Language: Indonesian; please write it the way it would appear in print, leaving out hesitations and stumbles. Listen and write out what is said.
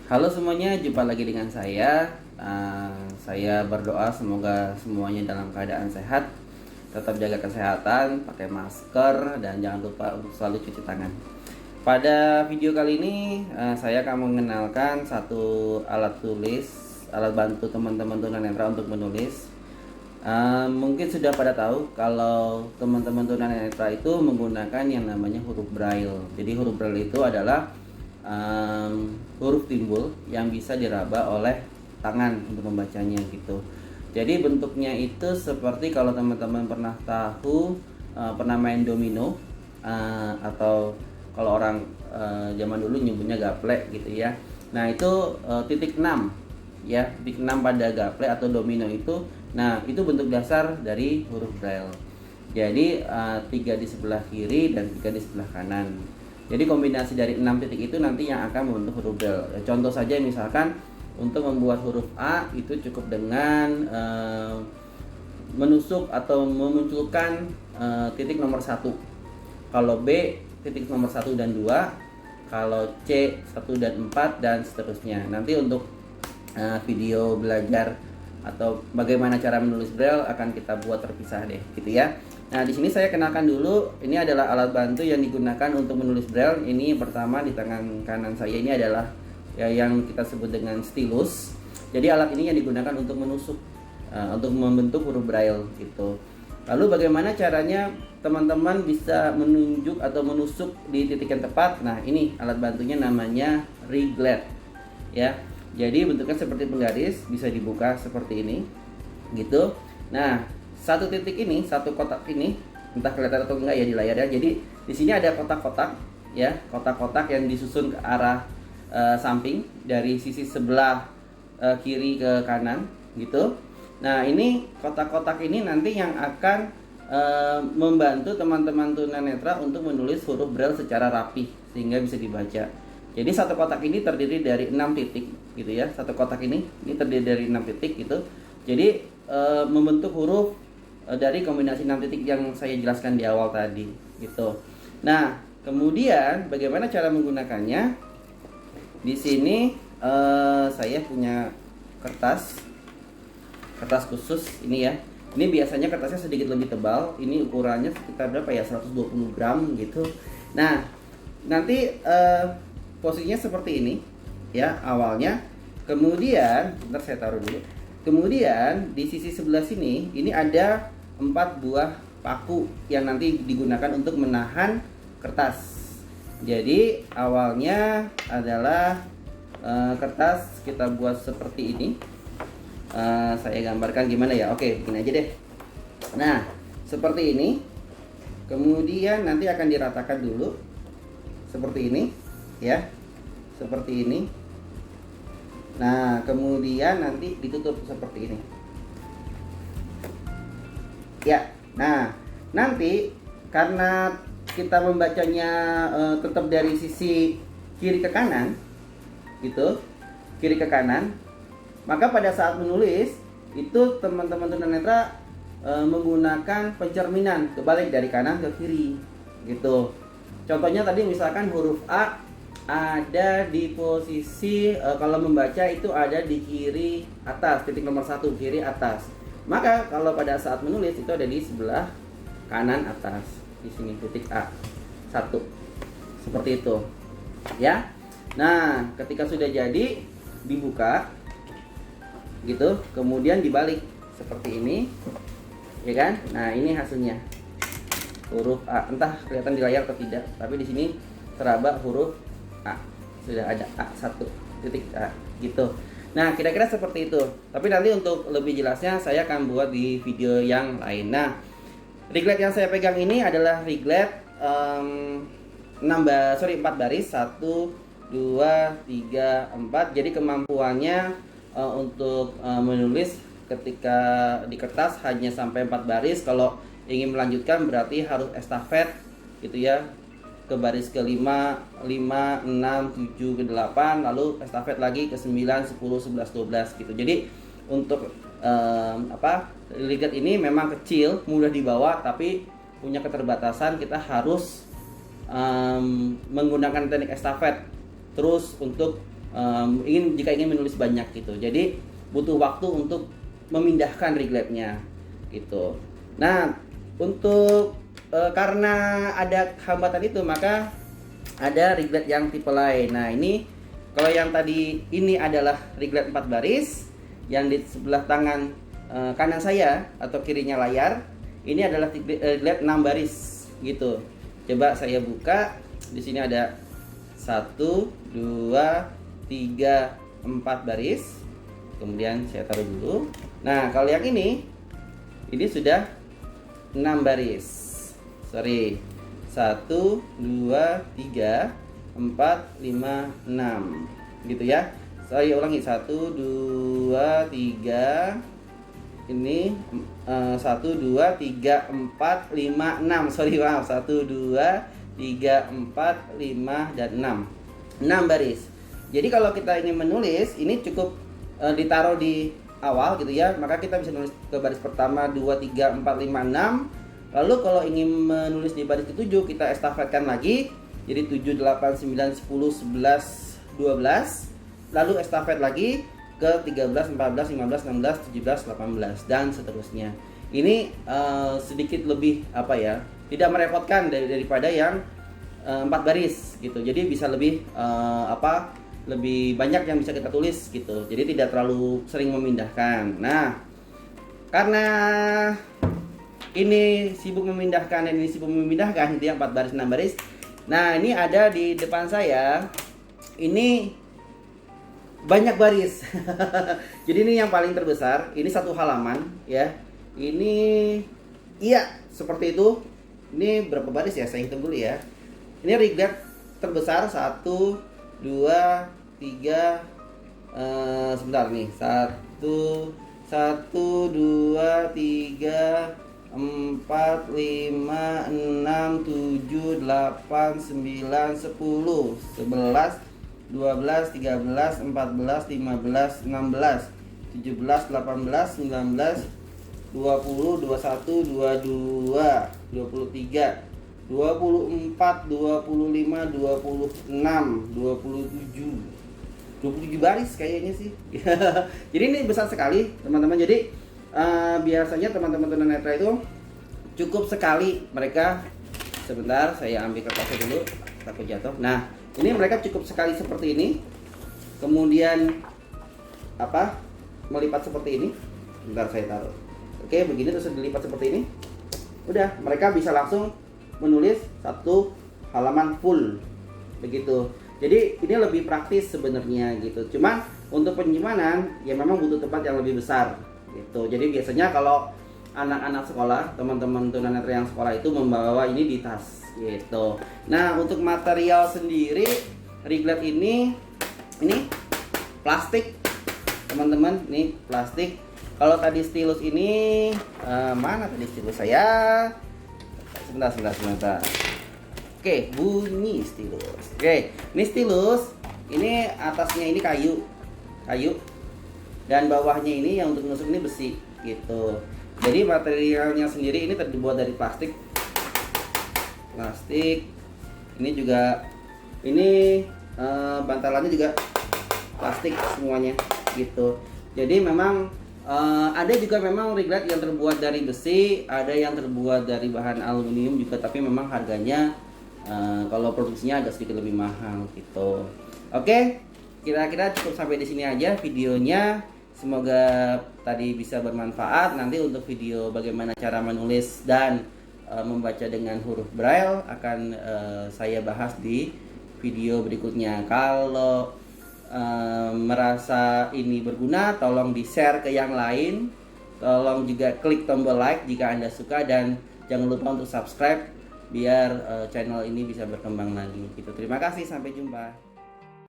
Halo semuanya, jumpa lagi dengan saya. Saya berdoa semoga semuanya dalam keadaan sehat, tetap jaga kesehatan, pakai masker, dan jangan lupa untuk selalu cuci tangan. Pada video kali ini, saya akan mengenalkan satu alat tulis, alat bantu teman-teman tunanetra untuk menulis. Mungkin sudah pada tahu kalau teman-teman tunanetra itu menggunakan yang namanya huruf braille. Jadi huruf braille itu adalah huruf timbul yang bisa diraba oleh tangan untuk membacanya gitu. Jadi bentuknya itu seperti kalau teman-teman pernah tahu, pernah main domino, atau kalau orang zaman dulu nyebutnya gaplek gitu ya. Nah itu titik 6 ya, titik 6 pada gaplek atau domino itu. Nah itu bentuk dasar dari huruf braille. Jadi 3 di sebelah kiri dan 3 di sebelah kanan. Jadi kombinasi dari 6 titik itu nanti yang akan membentuk huruf braille. Contoh saja misalkan untuk membuat huruf A itu cukup dengan menusuk atau memunculkan titik nomor 1. Kalau B titik nomor 1 dan 2, kalau C 1 dan 4 dan seterusnya. Nanti untuk video belajar atau bagaimana cara menulis braille akan kita buat terpisah deh gitu ya. Nah, di sini saya kenalkan dulu, ini adalah alat bantu yang digunakan untuk menulis braille. Ini pertama di tangan kanan saya ini adalah ya, yang kita sebut dengan stylus. Jadi alat ini yang digunakan untuk menusuk, untuk membentuk huruf braille gitu. Lalu bagaimana caranya teman-teman bisa menunjuk atau menusuk di titik yang tepat? Nah, ini alat bantunya namanya Riglet ya. Jadi bentuknya seperti penggaris, bisa dibuka seperti ini gitu. Nah, satu titik ini, satu kotak ini, entah kelihatan atau enggak ya di layar ya. Jadi di sini ada kotak-kotak ya, kotak-kotak yang disusun ke arah samping dari sisi sebelah kiri ke kanan gitu. Nah, ini kotak-kotak ini nanti yang akan membantu teman-teman tunanetra untuk menulis huruf braille secara rapih sehingga bisa dibaca. Jadi satu kotak ini terdiri dari 6 titik gitu ya. Satu kotak ini terdiri dari 6 titik gitu. Jadi membentuk huruf dari kombinasi 6 titik yang saya jelaskan di awal tadi gitu. Nah, kemudian bagaimana cara menggunakannya? Di sini saya punya kertas khusus ini ya. Ini biasanya kertasnya sedikit lebih tebal. Ini ukurannya sekitar berapa ya? 120 gram gitu. Nah, nanti posisinya seperti ini ya awalnya. Kemudian, bentar saya taruh dulu. Kemudian di sisi sebelah sini ini ada 4 buah paku yang nanti digunakan untuk menahan kertas. Jadi awalnya adalah kertas kita buat seperti ini. Saya gambarkan gimana ya. Oke, bikin aja deh. Nah, seperti ini. Kemudian nanti akan diratakan dulu seperti ini ya. Seperti ini. Nah, kemudian nanti ditutup seperti ini. Ya, nah nanti karena kita membacanya tetap dari sisi kiri ke kanan, gitu, kiri ke kanan, maka pada saat menulis itu teman-teman tunanetra menggunakan pencerminan kebalik dari kanan ke kiri, gitu. Contohnya tadi misalkan huruf A ada di posisi kalau membaca itu ada di kiri atas, titik nomor 1 kiri atas. Maka kalau pada saat menulis itu ada di sebelah kanan atas. Di sini titik A 1. Seperti itu. Ya. Nah, ketika sudah jadi dibuka gitu, kemudian dibalik seperti ini. Ya kan? Nah, ini hasilnya. Huruf A, entah kelihatan di layar atau tidak, tapi di sini teraba huruf A. Sudah ada A1 titik A gitu. Nah, kira-kira seperti itu. Tapi nanti untuk lebih jelasnya saya akan buat di video yang lain. Nah, Riglet yang saya pegang ini adalah Riglet 4 baris 1 2 3 4. Jadi kemampuannya untuk menulis ketika di kertas hanya sampai 4 baris. Kalau ingin melanjutkan berarti harus estafet gitu ya, ke baris ke-5, 5, 6, 7, ke-8, lalu estafet lagi ke 9, 10, 11, 12 gitu. Jadi untuk Riglet ini memang kecil, mudah dibawa, tapi punya keterbatasan. Kita harus menggunakan teknik estafet terus untuk jika ingin menulis banyak gitu. Jadi butuh waktu untuk memindahkan Riglabnya gitu. Nah, untuk karena ada hambatan itu, maka ada Riglab yang tipe lain. Nah, ini kalau yang tadi ini adalah Riglab 4 baris, yang di sebelah tangan kanan saya atau kirinya layar, ini adalah Riglab 6 baris gitu. Coba saya buka. Di sini ada 1, 2, 3, 4 baris. Kemudian saya taruh dulu. Nah, kalau yang ini sudah 6 baris. Sorry. 1, 2, 3, 4, 5, 6 gitu ya. Saya ulangi. 1, 2, 3. Ini 1, 2, 3, 4, 5, 6. Sorry, maaf. 1, 2, 3, 4, 5, dan 6. 6 baris. Jadi kalau kita ingin menulis, ini cukup ditaruh di awal gitu ya. Maka kita bisa nulis ke baris pertama 2, 3, 4, 5, 6. Lalu kalau ingin menulis di baris ke-7, kita estafetkan lagi. Jadi 7, 8, 9, 10, 11, 12. Lalu estafet lagi ke 13, 14, 15, 16, 17, 18 dan seterusnya. Ini sedikit lebih tidak merepotkan daripada yang 4 baris gitu. Jadi bisa lebih lebih banyak yang bisa kita tulis gitu. Jadi tidak terlalu sering memindahkan. Nah, karena ini sibuk memindahkan dan ini sibuk memindahkan, itu yang 4 baris 6 baris. Nah, ini ada di depan saya. Ini banyak baris. Jadi ini yang paling terbesar. Ini 1 halaman ya. Ini seperti itu. Ini berapa baris ya? Saya hitung dulu ya. Ini Riglab terbesar 1, 2, 3. Sebentar nih. 1, 2, 3, 4, 5, 6, 7, 8, 9, 10, 11, 12, 13, 14, 15, 16, 17, 18, 19, 20, 21, 22, 23, 24, 25, 26, 27 baris kayaknya sih. Jadi ini besar sekali teman-teman. Jadi biasanya teman-teman tunanetra itu cukup sekali mereka, sebentar saya ambil kertasnya dulu takut jatuh. Nah, ini mereka cukup sekali seperti ini, kemudian melipat seperti ini. Bentar saya taruh. Oke, begini terus dilipat seperti ini. Udah, mereka bisa langsung menulis 1 halaman full begitu. Jadi ini lebih praktis sebenarnya gitu. Cuma untuk penyimpanan ya memang butuh tempat yang lebih besar gitu. Jadi biasanya kalau anak-anak sekolah, teman-teman tunanetra yang sekolah itu membawa ini di tas gitu. Nah, untuk material sendiri Riglab ini plastik teman-teman. Nih plastik. Kalau tadi stylus ini mana tadi stylus saya? Sebentar. Oke, bunyi stylus. Oke, ini stylus. Ini atasnya ini kayu. Dan bawahnya ini yang untuk nusuk ini besi gitu. Jadi materialnya sendiri ini terbuat dari plastik. Ini juga bantalannya juga plastik semuanya gitu. Jadi memang ada juga memang Riglab yang terbuat dari besi, ada yang terbuat dari bahan aluminium juga, tapi memang harganya kalau produksinya agak sedikit lebih mahal gitu. Oke, kira-kira cukup sampai di sini aja videonya. Semoga tadi bisa bermanfaat. Nanti untuk video bagaimana cara menulis dan membaca dengan huruf Braille akan saya bahas di video berikutnya. Kalau merasa ini berguna, tolong di-share ke yang lain. Tolong juga klik tombol like jika Anda suka, dan jangan lupa untuk subscribe biar channel ini bisa berkembang lagi gitu. Terima kasih, sampai jumpa.